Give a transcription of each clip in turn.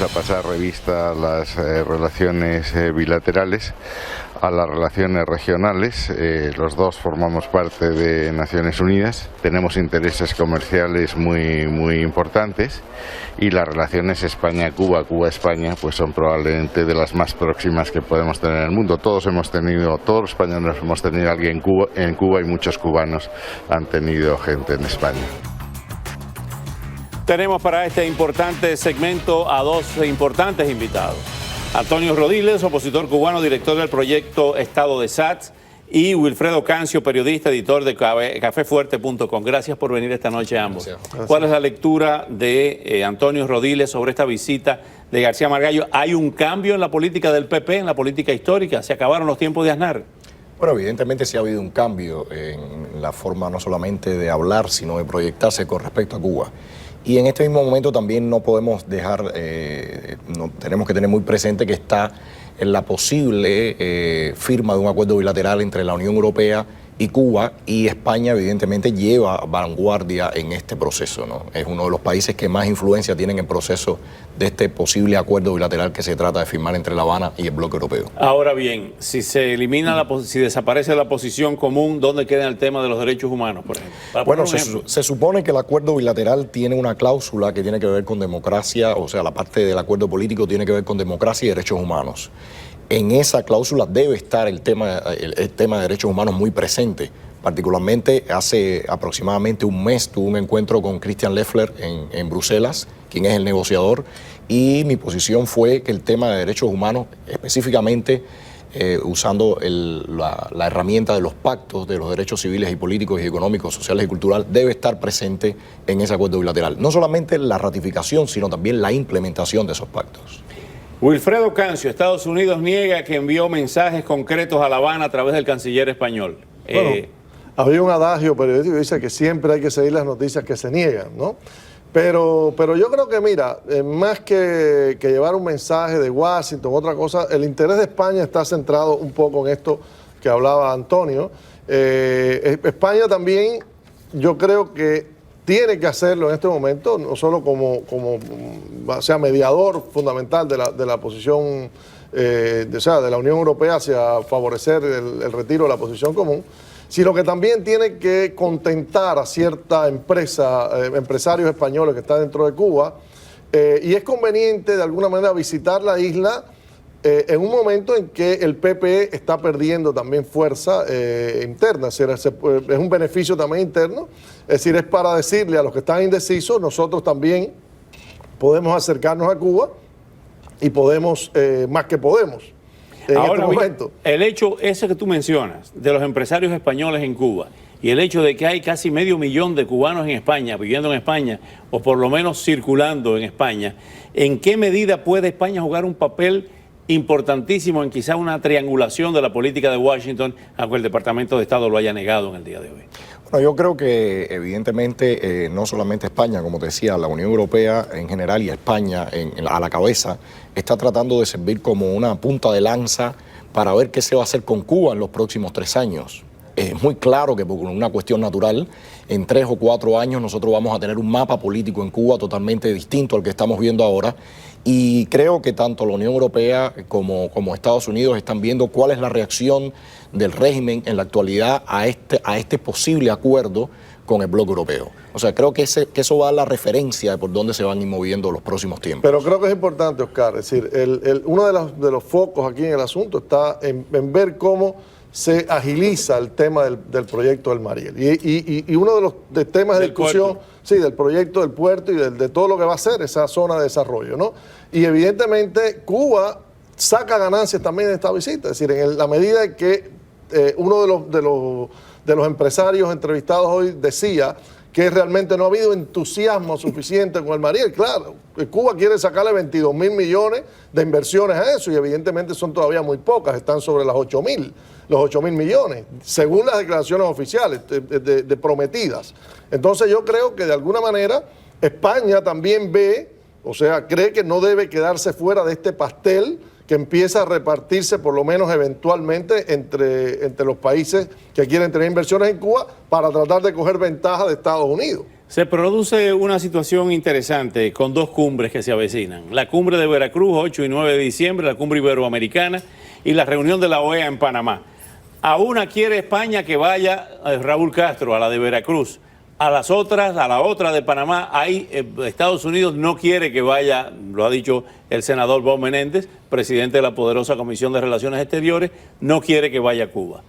a pasar revista a las relaciones bilaterales, a las relaciones regionales. Los dos formamos parte de Naciones Unidas, tenemos intereses comerciales muy importantes, y las relaciones España-Cuba, Cuba-España, pues son probablemente de las más próximas que podemos tener en el mundo. Todos los españoles hemos tenido a alguien en Cuba y muchos cubanos han tenido gente en España. Tenemos para este importante segmento a dos importantes invitados. Antonio Rodiles, opositor cubano, director del proyecto Estado de SAT, y Wilfredo Cancio, periodista, editor de cafefuerte.com. Gracias por venir esta noche ambos. Gracias. ¿Cuál es la lectura de Antonio Rodiles sobre esta visita de García Margallo? ¿Hay un cambio en la política del PP, en la política histórica? ¿Se acabaron los tiempos de Aznar? Bueno, evidentemente sí ha habido un cambio en la forma no solamente de hablar, sino de proyectarse con respecto a Cuba. Y en este mismo momento también no podemos dejar, tenemos que tener muy presente que está en la posible firma de un acuerdo bilateral entre la Unión Europea y Cuba, y España evidentemente lleva vanguardia en este proceso, ¿no? Es uno de los países que más influencia tienen en el proceso de este posible acuerdo bilateral que se trata de firmar entre La Habana y el bloque europeo. Ahora bien, si se elimina, si desaparece la posición común, ¿dónde queda el tema de los derechos humanos, por ejemplo? Bueno, se supone que el acuerdo bilateral tiene una cláusula que tiene que ver con democracia, o sea, la parte del acuerdo político tiene que ver con democracia y derechos humanos. En esa cláusula debe estar el tema de derechos humanos muy presente. Particularmente hace aproximadamente un mes tuve un encuentro con Christian Leffler en Bruselas, quien es el negociador, y mi posición fue que el tema de derechos humanos, específicamente usando la herramienta de los pactos de los derechos civiles y políticos y económicos, sociales y culturales, debe estar presente en ese acuerdo bilateral. No solamente la ratificación, sino también la implementación de esos pactos. Wilfredo Cancio, Estados Unidos niega que envió mensajes concretos a La Habana a través del canciller español. Bueno, había un adagio periodístico que dice que siempre hay que seguir las noticias que se niegan, ¿no? Pero yo creo que, mira, más que llevar un mensaje de Washington, otra cosa, el interés de España está centrado un poco en esto que hablaba Antonio. España también, yo creo que tiene que hacerlo en este momento, no solo como mediador fundamental de la posición de la Unión Europea hacia favorecer el retiro de la posición común, sino que también tiene que contentar a cierta empresarios españoles que están dentro de Cuba, y es conveniente de alguna manera visitar la isla en un momento en que el PP está perdiendo también fuerza interna, es decir, es un beneficio también interno, es decir, es para decirle a los que están indecisos, nosotros también podemos acercarnos a Cuba y podemos, más que podemos, en ahora, este momento. El hecho ese que tú mencionas, de los empresarios españoles en Cuba, y el hecho de que hay casi 500.000 de cubanos en España, viviendo en España, o por lo menos circulando en España, ¿en qué medida puede España jugar un papel importantísimo en quizá una triangulación de la política de Washington, aunque el Departamento de Estado lo haya negado en el día de hoy? Bueno, yo creo que evidentemente no solamente España, como te decía, la Unión Europea en general y España a la cabeza está tratando de servir como una punta de lanza para ver qué se va a hacer con Cuba en los próximos 3 años. Es muy claro que por una cuestión natural, en 3 o 4 años nosotros vamos a tener un mapa político en Cuba totalmente distinto al que estamos viendo ahora, y creo que tanto la Unión Europea como Estados Unidos están viendo cuál es la reacción del régimen en la actualidad a este posible acuerdo con el bloque europeo. O sea, creo que eso va a dar la referencia de por dónde se van a ir moviendo los próximos tiempos. Pero creo que es importante, Oscar, es decir, uno de los focos aquí en el asunto está en ver cómo se agiliza el tema del proyecto del Mariel. Y uno de los temas de discusión, puerto. Sí, del proyecto del puerto y de todo lo que va a ser esa zona de desarrollo, ¿no? Y evidentemente Cuba saca ganancias también de esta visita, es decir, en la medida en que uno de los empresarios entrevistados hoy decía que realmente no ha habido entusiasmo suficiente con el Mariel. Claro, Cuba quiere sacarle 22.000 millones de inversiones a eso y evidentemente son todavía muy pocas, están sobre los 8.000 millones, según las declaraciones oficiales de prometidas. Entonces yo creo que de alguna manera España también cree que no debe quedarse fuera de este pastel que empieza a repartirse por lo menos eventualmente entre los países que quieren tener inversiones en Cuba para tratar de coger ventaja de Estados Unidos. Se produce una situación interesante con dos cumbres que se avecinan. La cumbre de Veracruz, 8 y 9 de diciembre, la cumbre iberoamericana y la reunión de la OEA en Panamá. A una quiere España que vaya Raúl Castro, a la de Veracruz. A las otras, a la otra de Panamá, Estados Unidos no quiere que vaya, lo ha dicho el senador Bob Menéndez, presidente de la poderosa Comisión de Relaciones Exteriores, no quiere que vaya a Cuba.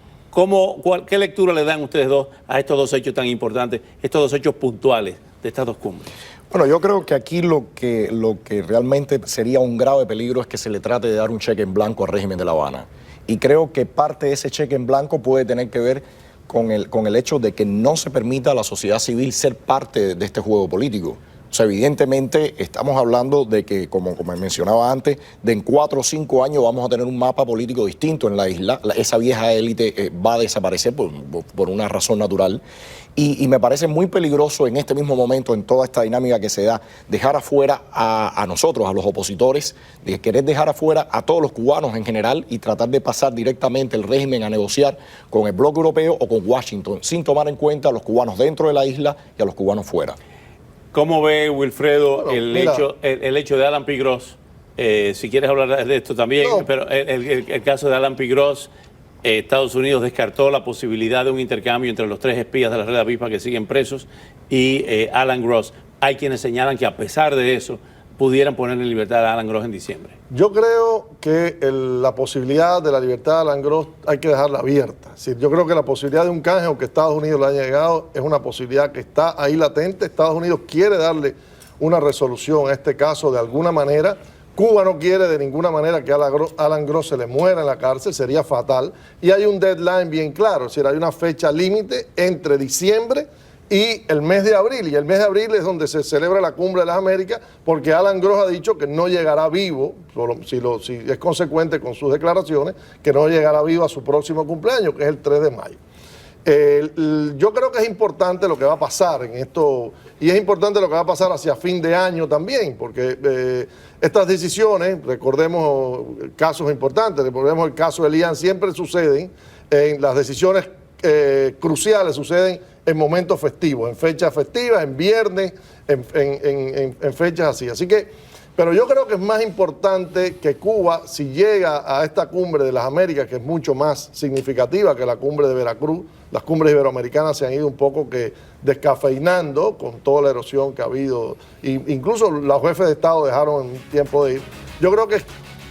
¿Qué lectura le dan ustedes dos a estos dos hechos tan importantes, estos dos hechos puntuales de estas dos cumbres? Bueno, yo creo que aquí lo que realmente sería un grave peligro es que se le trate de dar un cheque en blanco al régimen de La Habana. Y creo que parte de ese cheque en blanco puede tener que ver con el hecho de que no se permita a la sociedad civil ser parte de este juego político. O sea, evidentemente estamos hablando de que, como mencionaba antes, de en 4 o 5 años vamos a tener un mapa político distinto en la isla. Esa vieja élite va a desaparecer por una razón natural. Y me parece muy peligroso en este mismo momento, en toda esta dinámica que se da, dejar afuera a nosotros, a los opositores, de querer dejar afuera a todos los cubanos en general y tratar de pasar directamente el régimen a negociar con el bloque europeo o con Washington, sin tomar en cuenta a los cubanos dentro de la isla y a los cubanos fuera. ¿Cómo ve, Wilfredo, Bueno, el hecho de Alan P. Gross? Si quieres hablar de esto también, No. pero el caso de Alan P. Gross, Estados Unidos descartó la posibilidad de un intercambio entre los 3 espías de la red avispa que siguen presos y Alan Gross. Hay quienes señalan que a pesar de eso pudieran poner en libertad a Alan Gross en diciembre. Yo creo que la posibilidad de la libertad de Alan Gross hay que dejarla abierta. Es decir, yo creo que la posibilidad de un canje, aunque Estados Unidos le haya llegado, es una posibilidad que está ahí latente. Estados Unidos quiere darle una resolución a este caso de alguna manera. Cuba no quiere de ninguna manera que Alan Gross se le muera en la cárcel, sería fatal. Y hay un deadline bien claro, es decir, hay una fecha límite entre diciembre y el mes de abril. Y el mes de abril es donde se celebra la Cumbre de las Américas, porque Alan Gross ha dicho que no llegará vivo, si es consecuente con sus declaraciones, que no llegará vivo a su próximo cumpleaños, que es el 3 de mayo. Yo creo que es importante lo que va a pasar en esto, y es importante lo que va a pasar hacia fin de año también, porque estas decisiones, recordemos casos importantes, recordemos el caso de Elian, siempre suceden, las decisiones cruciales suceden en momentos festivos, en fechas festivas, en viernes, en fechas así. Así que, pero yo creo que es más importante que Cuba, si llega a esta cumbre de las Américas, que es mucho más significativa que la cumbre de Veracruz, las cumbres iberoamericanas se han ido un poco que descafeinando con toda la erosión que ha habido, incluso los jefes de Estado dejaron en tiempo de ir. Yo creo que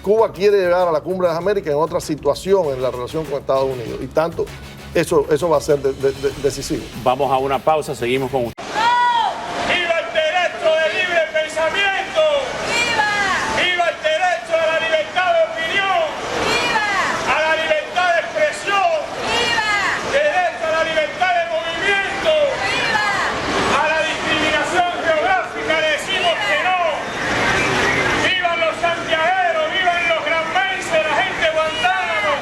Cuba quiere llegar a la cumbre de las Américas en otra situación en la relación con Estados Unidos, y tanto eso va a ser decisivo. Vamos a una pausa, seguimos con usted. ¡Viva el derecho de libre pensamiento! ¡Viva! ¡Viva el derecho a la libertad de opinión! ¡Viva! ¡A la libertad de expresión! ¡Viva! ¡Derecho a la libertad de movimiento! ¡Viva! ¡A la discriminación geográfica le decimos que no! ¡Vivan los santiagueros! ¡Vivan los granmenses, la gente de Guantánamo!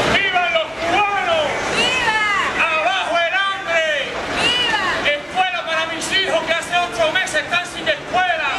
¡Vivan los cubanos! ¡Viva! ¡Abajo el hambre! ¡Viva! ¡Escuela para mis hijos que hace 8 meses están sin escuela!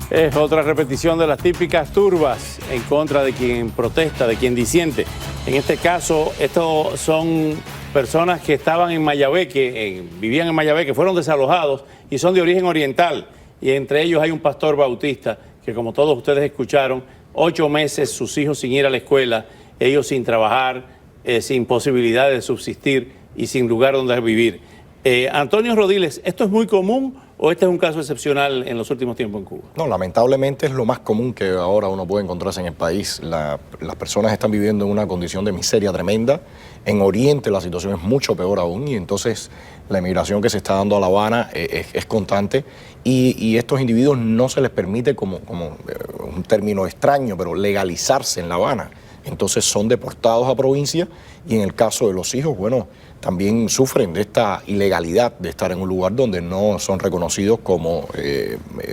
Es otra repetición de las típicas turbas en contra de quien protesta, de quien disiente. En este caso, estos son personas que estaban en Mayabeque, vivían en Mayabeque, fueron desalojados y son de origen oriental. Y entre ellos hay un pastor bautista que, como todos ustedes escucharon, 8 meses sus hijos sin ir a la escuela, ellos sin trabajar, sin posibilidad de subsistir y sin lugar donde vivir. Antonio Rodiles, ¿esto es muy común ¿O este es un caso excepcional en los últimos tiempos en Cuba? No, lamentablemente es lo más común que ahora uno puede encontrarse en el país. Las personas están viviendo en una condición de miseria tremenda. En Oriente la situación es mucho peor aún y entonces la emigración que se está dando a La Habana es constante y estos individuos no se les permite, como un término extraño, pero legalizarse en La Habana. Entonces son deportados a provincia y en el caso de los hijos, bueno, también sufren de esta ilegalidad de estar en un lugar donde no son reconocidos como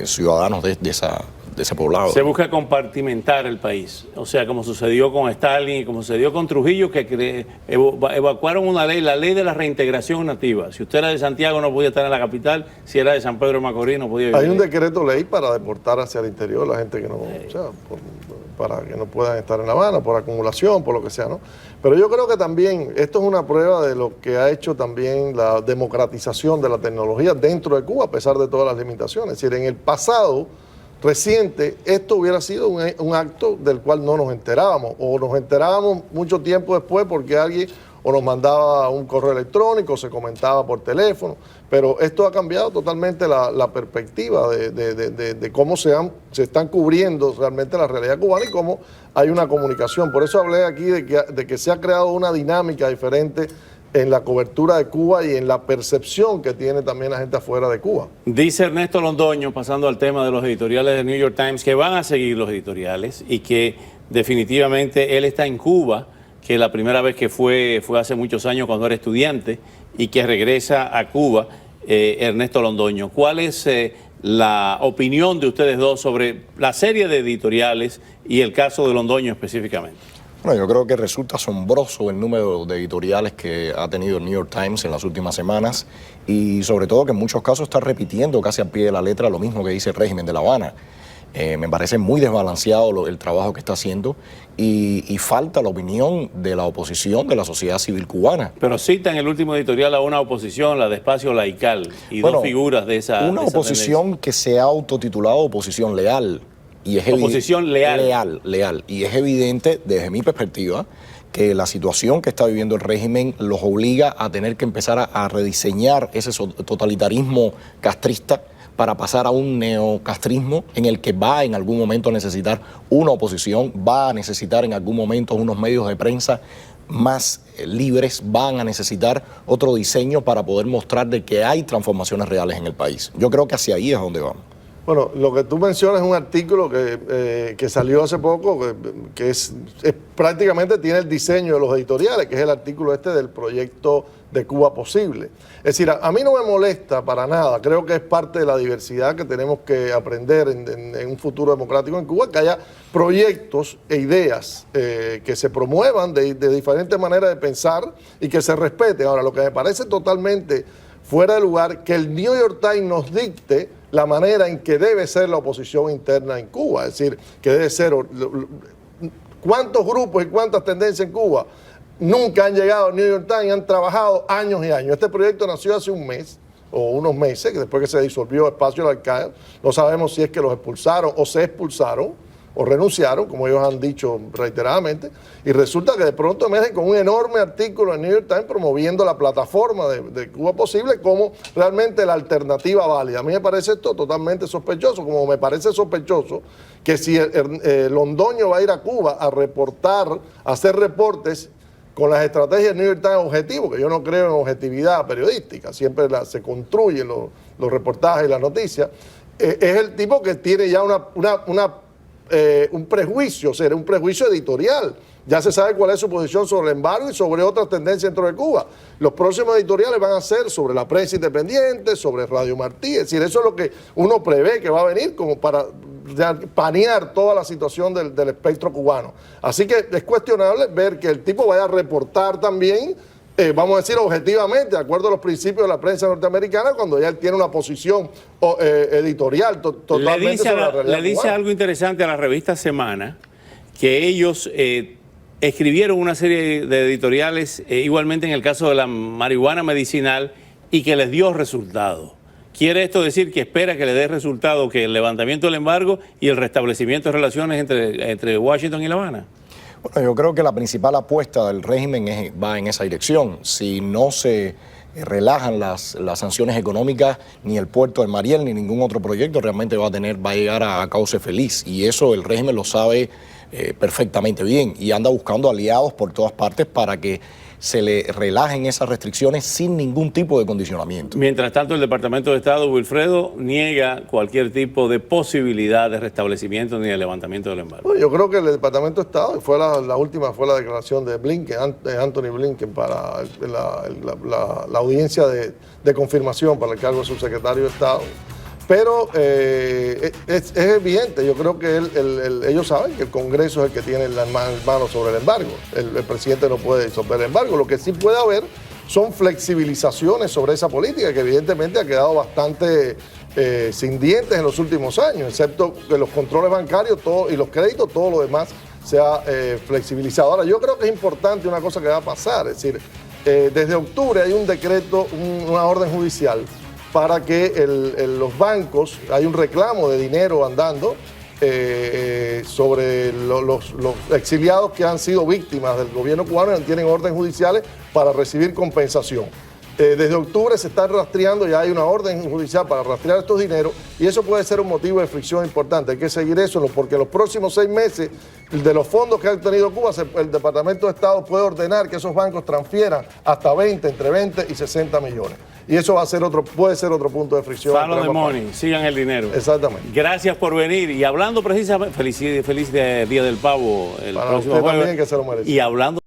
ciudadanos de ese poblado. Se busca compartimentar el país, o sea, como sucedió con Stalin y como sucedió con Trujillo, que evacuaron una ley, la ley de la reintegración nativa. Si usted era de Santiago no podía estar en la capital, si era de San Pedro de Macorís no podía vivir. Hay un decreto ley para deportar hacia el interior la gente que no, o sea, para que no puedan estar en La Habana, por acumulación, por lo que sea, ¿no? Pero yo creo que también esto es una prueba de lo que ha hecho también la democratización de la tecnología dentro de Cuba, a pesar de todas las limitaciones. Es decir, en el pasado reciente, esto hubiera sido un acto del cual no nos enterábamos, o nos enterábamos mucho tiempo después porque alguien o nos mandaba un correo electrónico, o se comentaba por teléfono, pero esto ha cambiado totalmente la perspectiva de cómo se están cubriendo realmente la realidad cubana y cómo hay una comunicación. Por eso hablé aquí de que se ha creado una dinámica diferente en la cobertura de Cuba y en la percepción que tiene también la gente afuera de Cuba. Dice Ernesto Londoño, pasando al tema de los editoriales de New York Times, que van a seguir los editoriales y que definitivamente él está en Cuba, que la primera vez que fue hace muchos años cuando era estudiante y que regresa a Cuba. Ernesto Londoño, ¿cuál es la opinión de ustedes dos sobre la serie de editoriales y el caso de Londoño específicamente? Bueno, yo creo que resulta asombroso el número de editoriales que ha tenido el New York Times en las últimas semanas y sobre todo que en muchos casos está repitiendo casi al pie de la letra lo mismo que dice el régimen de La Habana. Me parece muy desbalanceado el trabajo que está haciendo y falta la opinión de la oposición, de la sociedad civil cubana. Pero cita en el último editorial a una oposición, la de Espacio Laical, y dos figuras de esa una oposición que se ha autotitulado oposición leal. Y es oposición leal. Leal. Y es evidente, desde mi perspectiva, que la situación que está viviendo el régimen los obliga a tener que empezar a rediseñar ese totalitarismo castrista para pasar a un neocastrismo en el que va en algún momento a necesitar una oposición, va a necesitar en algún momento unos medios de prensa más libres, van a necesitar otro diseño para poder mostrar de que hay transformaciones reales en el país. Yo creo que hacia ahí es donde vamos. Bueno, lo que tú mencionas es un artículo que salió hace poco, que es prácticamente tiene el diseño de los editoriales, que es el artículo este del proyecto de Cuba Posible. Es decir, a mí no me molesta para nada, creo que es parte de la diversidad que tenemos que aprender en un futuro democrático en Cuba, que haya proyectos e ideas que se promuevan de diferentes maneras de pensar y que se respeten. Ahora, lo que me parece totalmente fuera de lugar, que el New York Times nos dicte la manera en que debe ser la oposición interna en Cuba, es decir, que debe ser cuántos grupos y cuántas tendencias en Cuba nunca han llegado al New York Times, han trabajado años y años. Este proyecto nació hace un mes o unos meses, que después que se disolvió Espacio Laical, no sabemos si es que los expulsaron o se expulsaron o renunciaron, como ellos han dicho reiteradamente, y resulta que de pronto emergen con un enorme artículo en New York Times promoviendo la plataforma de Cuba Posible como realmente la alternativa válida. A mí me parece esto totalmente sospechoso, como me parece sospechoso que si Londoño va a ir a Cuba a reportar, a hacer reportes con las estrategias de New York Times objetivos, que yo no creo en objetividad periodística, siempre se construyen los reportajes y las noticias, es el tipo que tiene ya un prejuicio, o sea, un prejuicio editorial. Ya se sabe cuál es su posición sobre el embargo y sobre otras tendencias dentro de Cuba. Los próximos editoriales van a ser sobre la prensa independiente, sobre Radio Martí, es decir, eso es lo que uno prevé que va a venir como para panear toda la situación del espectro cubano. Así que es cuestionable ver que el tipo vaya a reportar también, vamos a decir objetivamente, de acuerdo a los principios de la prensa norteamericana, cuando ya él tiene una posición editorial totalmente sobre la realidad Le dice cubana. algo interesante a la revista Semana, que ellos escribieron una serie de editoriales, igualmente en el caso de la marihuana medicinal, y que les dio resultado. ¿Quiere esto decir que espera que le dé resultado que el levantamiento del embargo y el restablecimiento de relaciones entre Washington y La Habana? Bueno, yo creo que la principal apuesta del régimen va en esa dirección. Si no se relajan las sanciones económicas, ni el puerto de Mariel ni ningún otro proyecto realmente va a llegar a cauce feliz. Y eso el régimen lo sabe perfectamente bien y anda buscando aliados por todas partes para que se le relajen esas restricciones sin ningún tipo de condicionamiento. Mientras tanto, el Departamento de Estado, Wilfredo, niega cualquier tipo de posibilidad de restablecimiento ni de levantamiento del embargo. Bueno, yo creo que el Departamento de Estado, fue la última, fue la declaración de Blinken, Anthony Blinken, para la audiencia de confirmación para el cargo de subsecretario de Estado. Pero es evidente, yo creo que ellos saben que el Congreso es el que tiene las manos sobre el embargo. El presidente no puede disolver el embargo. Lo que sí puede haber son flexibilizaciones sobre esa política, que evidentemente ha quedado bastante sin dientes en los últimos años, excepto que los controles bancarios y los créditos, todo lo demás se ha flexibilizado. Ahora, yo creo que es importante una cosa que va a pasar, es decir, desde octubre hay un decreto, una orden judicial, para que los bancos, hay un reclamo de dinero andando sobre los exiliados que han sido víctimas del gobierno cubano y tienen órdenes judiciales para recibir compensación. Desde octubre se está rastreando, ya hay una orden judicial para rastrear estos dineros y eso puede ser un motivo de fricción importante. Hay que seguir eso porque en los próximos 6 meses de los fondos que ha obtenido Cuba, el Departamento de Estado puede ordenar que esos bancos transfieran hasta entre 20 y 60 millones. Y eso puede ser otro punto de fricción. Follow the money, sigan el dinero. Exactamente. Gracias por venir. Y hablando precisamente, feliz Día del Pavo el para próximo usted jueves. también, que se lo merece. Y hablando